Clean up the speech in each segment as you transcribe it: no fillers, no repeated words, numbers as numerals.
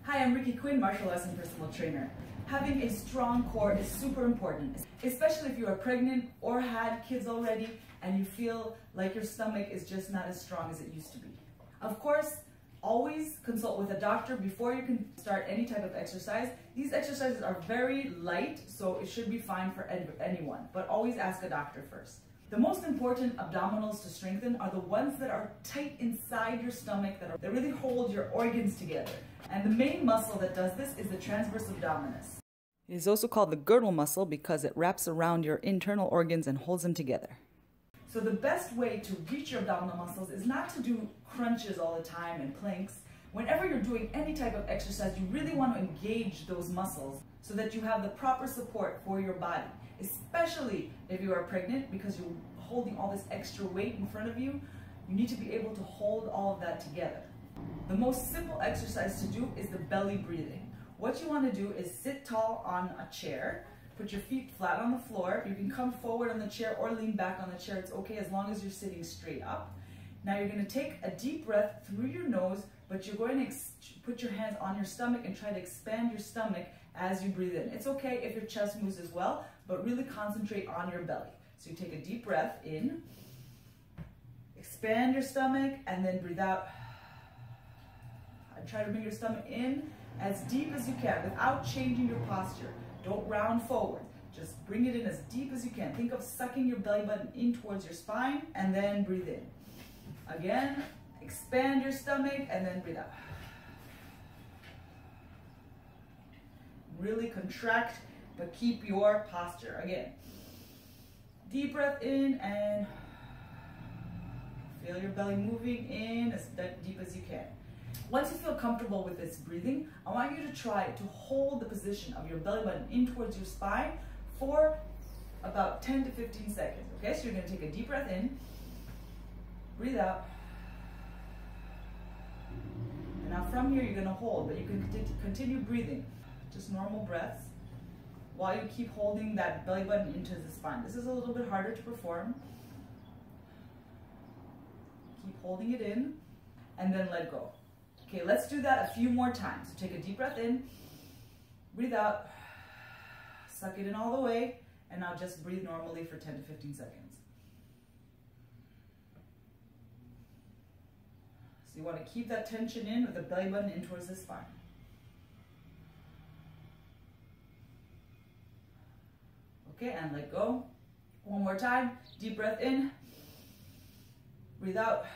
Hi, I'm Ricky Quinn, martial arts and personal trainer. Having a strong core is super important, especially if you are pregnant or had kids already and you feel like your stomach is just not as strong as it used to be. Of course, always consult with a doctor before you can start any type of exercise. These exercises are very light, so it should be fine for anyone, but always ask a doctor first. The most important abdominals to strengthen are the ones that are tight inside your stomach, that really hold your organs together. And the main muscle that does this is the transverse abdominis. It is also called the girdle muscle because it wraps around your internal organs and holds them together. So the best way to reach your abdominal muscles is not to do crunches all the time and planks. Whenever you're doing any type of exercise, you really want to engage those muscles so that you have the proper support for your body, especially if you are pregnant, because you're holding all this extra weight in front of you. You need to be able to hold all of that together. The most simple exercise to do is the belly breathing. What you want to do is sit tall on a chair. Put your feet flat on the floor. You can come forward on the chair or lean back on the chair. It's okay as long as you're sitting straight up. Now you're going to take a deep breath through your nose, but you're going to put your hands on your stomach and try to expand your stomach as you breathe in. It's okay if your chest moves as well, but really concentrate on your belly. So you take a deep breath in, expand your stomach, and then breathe out. And try to bring your stomach in as deep as you can without changing your posture. Don't round forward. Just bring it in as deep as you can. Think of sucking your belly button in towards your spine and then breathe in. Again, expand your stomach and then breathe out. Really contract, but keep your posture. Again, deep breath in and feel your belly moving in as deep as you can. Once you feel comfortable with this breathing, I want you to try to hold the position of your belly button in towards your spine for about 10 to 15 seconds. Okay, so you're going to take a deep breath in, breathe out, and now from here you're going to hold, but you can continue breathing, just normal breaths, while you keep holding that belly button into the spine. This is a little bit harder to perform. Keep holding it in, and then let go. Okay, let's do that a few more times. So take a deep breath in, breathe out, suck it in all the way, and now just breathe normally for 10 to 15 seconds. So you want to keep that tension in with the belly button in towards the spine. Okay, and let go. One more time. Deep breath in, breathe out,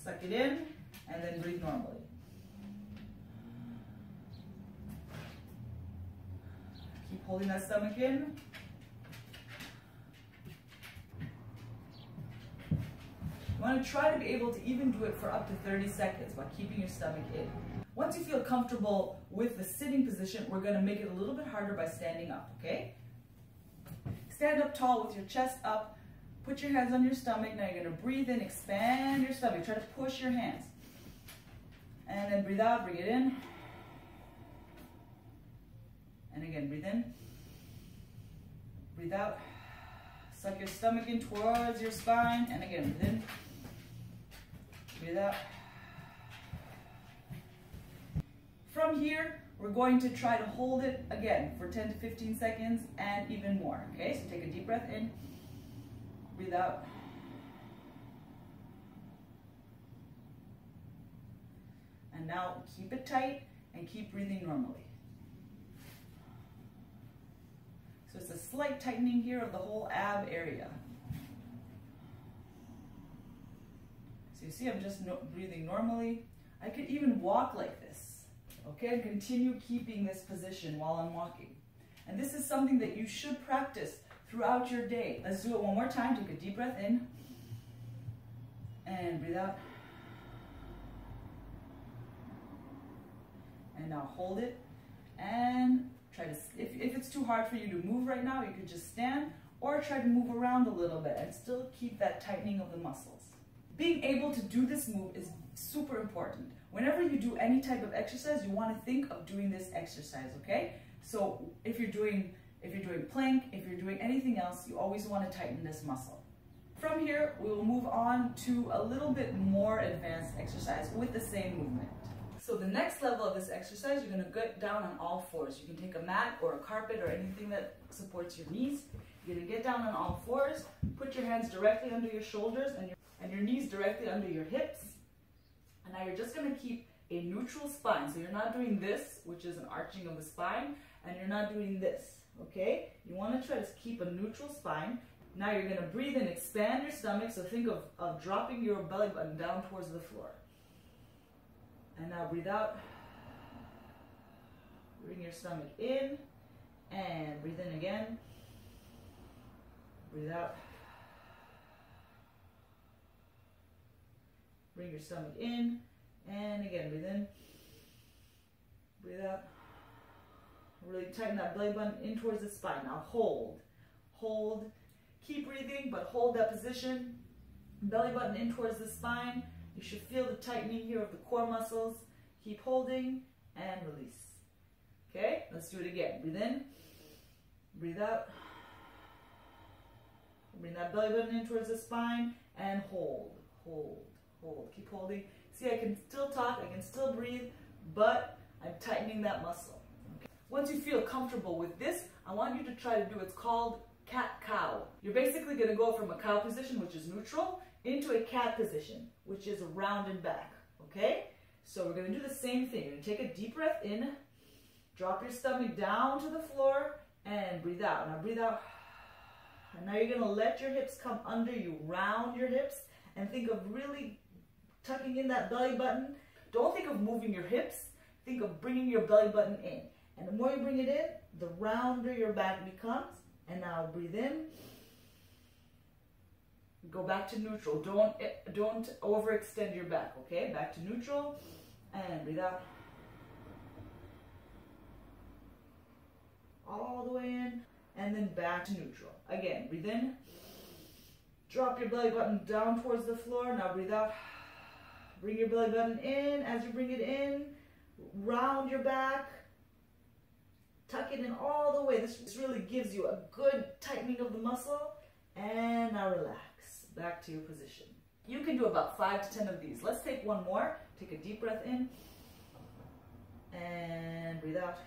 suck it in, and then breathe normally. Keep holding that stomach in. You want to try to be able to even do it for up to 30 seconds while keeping your stomach in. Once you feel comfortable with the sitting position, we're going to make it a little bit harder by standing up, okay? Stand up tall with your chest up. Put your hands on your stomach. Now you're going to breathe in, expand your stomach. Try to push your hands. And then breathe out, bring it in. And again, breathe in. Breathe out. Suck your stomach in towards your spine. And again, breathe in. Breathe out. From here, we're going to try to hold it again for 10 to 15 seconds and even more. Okay, so take a deep breath in. Breathe out. And now keep it tight and keep breathing normally. So it's a slight tightening here of the whole ab area. So you see I'm just breathing normally. I could even walk like this, okay, and continue keeping this position while I'm walking. And this is something that you should practice throughout your day. Let's do it one more time. Take a deep breath in and breathe out. And now hold it and try to, if it's too hard for you to move right now, you could just stand or try to move around a little bit and still keep that tightening of the muscles. Being able to do this move is super important. Whenever you do any type of exercise, you want to think of doing this exercise, okay? So if you're doing plank, if you're doing anything else, you always want to tighten this muscle. From here, we will move on to a little bit more advanced exercise with the same movement. So the next level of this exercise, you're gonna get down on all fours. You can take a mat or a carpet or anything that supports your knees. You're gonna get down on all fours, put your hands directly under your shoulders and your knees directly under your hips. And now you're just gonna keep a neutral spine. So you're not doing this, which is an arching of the spine, and you're not doing this, okay? You wanna try to keep a neutral spine. Now you're gonna breathe in, expand your stomach. So think of dropping your belly button down towards the floor. And now breathe out. Bring your stomach in and breathe in again. Breathe out. Bring your stomach in and again breathe in. Breathe out. Really tighten that belly button in towards the spine. Now hold. Hold. Keep breathing, but hold that position. Belly button in towards the spine. You should feel the tightening here of the core muscles. Keep holding and release. Okay, let's do it again. Breathe in, breathe out. Bring that belly button in towards the spine and hold, hold, hold. Keep holding. See, I can still talk, I can still breathe, but I'm tightening that muscle. Okay. Once you feel comfortable with this, I want you to try to do what's called cat-cow. You're basically going to go from a cow position, which is neutral, into a cat position, which is round and back, okay? So we're going to do the same thing. You're going to take a deep breath in, drop your stomach down to the floor, and breathe out. Now breathe out. And now you're going to let your hips come under you, round your hips, and think of really tucking in that belly button. Don't think of moving your hips, think of bringing your belly button in. And the more you bring it in, the rounder your back becomes. And now breathe in. Go back to neutral. Don't overextend your back, okay? Back to neutral and breathe out. All the way in and then back to neutral. Again, breathe in. Drop your belly button down towards the floor. Now breathe out. Bring your belly button in. As you bring it in, round your back. Tuck it in all the way. This really gives you a good tightening of the muscle. And now relax. Back to your position. You can do about 5 to 10 of these. Let's take one more. Take a deep breath in. And breathe out.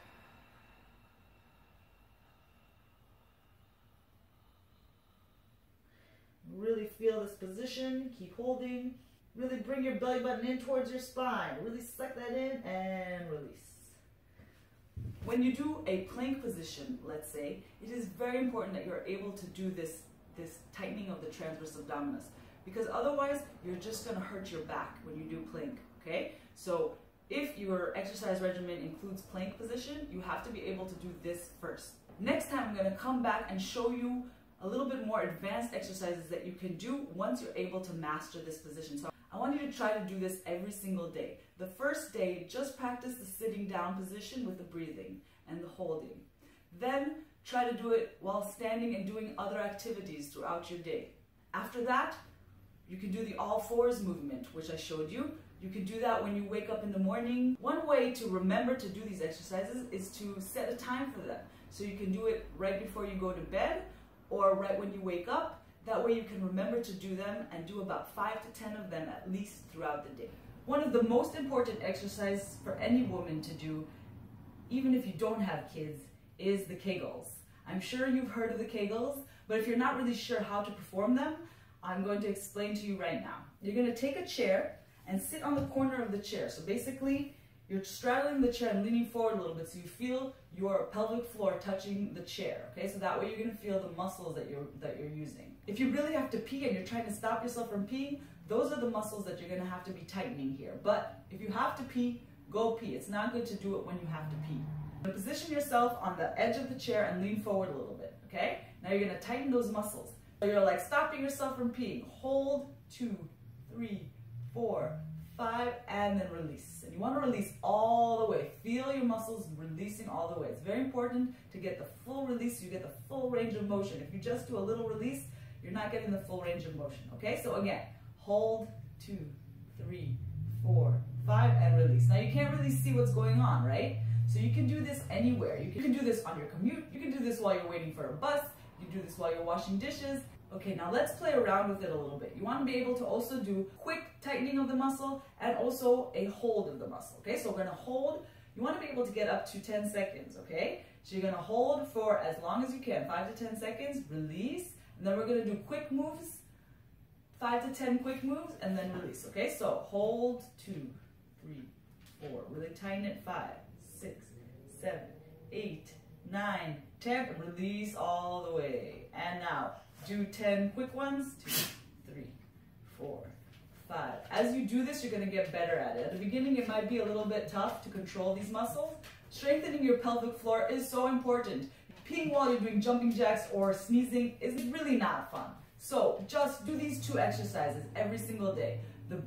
Really feel this position. Keep holding. Really bring your belly button in towards your spine. Really suck that in and release. When you do a plank position, let's say, it is very important that you're able to do this tightening of the transverse abdominis, because otherwise you're just going to hurt your back when you do plank, okay? So if your exercise regimen includes plank position, you have to be able to do this first. Next time I'm going to come back and show you a little bit more advanced exercises that you can do once you're able to master this position. So I want you to try to do this every single day. The first day, just practice the sitting down position with the breathing and the holding. Then try to do it while standing and doing other activities throughout your day. After that, you can do the all fours movement, which I showed you. You can do that when you wake up in the morning. One way to remember to do these exercises is to set a time for them. So you can do it right before you go to bed or right when you wake up. That way you can remember to do them and do about 5 to 10 of them at least throughout the day. One of the most important exercises for any woman to do, even if you don't have kids, is the Kegels. I'm sure you've heard of the Kegels, but if you're not really sure how to perform them, I'm going to explain to you right now. You're going to take a chair and sit on the corner of the chair. So basically, you're straddling the chair and leaning forward a little bit so you feel your pelvic floor touching the chair, okay? So that way you're going to feel the muscles that you're using. If you really have to pee and you're trying to stop yourself from peeing, those are the muscles that you're going to have to be tightening here. But if you have to pee, go pee. It's not good to do it when you have to pee. Position yourself on the edge of the chair and lean forward a little bit, okay? Now you're going to tighten those muscles. So you're like stopping yourself from peeing. Hold, 2, 3, 4, 5, and then release. And you want to release all the way. Feel your muscles releasing all the way. It's very important to get the full release so you get the full range of motion. If you just do a little release, you're not getting the full range of motion, okay? So again, hold, 2, 3, 4, 5, and release. Now you can't really see what's going on, right? So you can do this anywhere. You can do this on your commute. You can do this while you're waiting for a bus. You can do this while you're washing dishes. Okay, now let's play around with it a little bit. You want to be able to also do quick tightening of the muscle and also a hold of the muscle, okay? So we're gonna hold, you wanna be able to get up to 10 seconds, okay? So you're gonna hold for as long as you can, 5 to 10 seconds, release, and then we're gonna do quick moves, 5 to 10 quick moves, and then release, okay? So hold, 2, 3, 4, really tighten it, 5, 6, 7, 8, 9, 10, release all the way. And now, do 10 quick ones, 2, 3, 4, 5. As you do this, you're gonna get better at it. At the beginning, it might be a little bit tough to control these muscles. Strengthening your pelvic floor is so important. Peeing while you're doing jumping jacks or sneezing is really not fun. So just do these 2 exercises every single day. The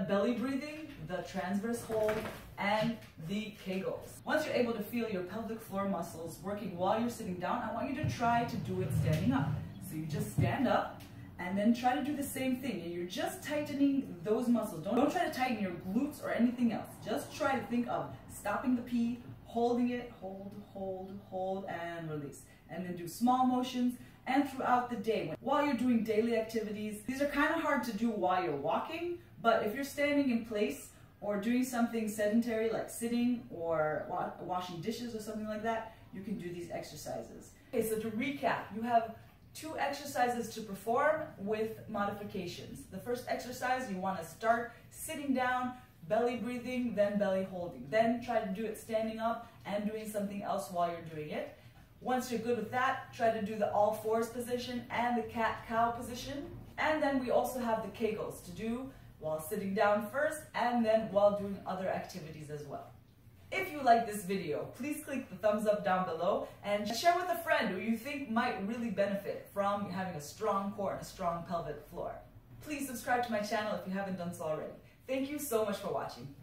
belly breathing, the transverse hold, and the Kegels. Once you're able to feel your pelvic floor muscles working while you're sitting down, I want you to try to do it standing up. So you just stand up and then try to do the same thing. And you're just tightening those muscles. Don't try to tighten your glutes or anything else. Just try to think of stopping the pee, holding it, hold, and release. And then do small motions and throughout the day. While you're doing daily activities, these are kind of hard to do while you're walking, but if you're standing in place or doing something sedentary like sitting or washing dishes or something like that, you can do these exercises. Okay, so to recap, you have 2 exercises to perform with modifications. The first exercise, you want to start sitting down, belly breathing, then belly holding. Then try to do it standing up and doing something else while you're doing it. Once you're good with that, try to do the all fours position and the cat-cow position. And then we also have the Kegels to do while sitting down first and then while doing other activities as well. If you like this video, please click the thumbs up down below and share with a friend who you think might really benefit from having a strong core and a strong pelvic floor. Please subscribe to my channel if you haven't done so already. Thank you so much for watching.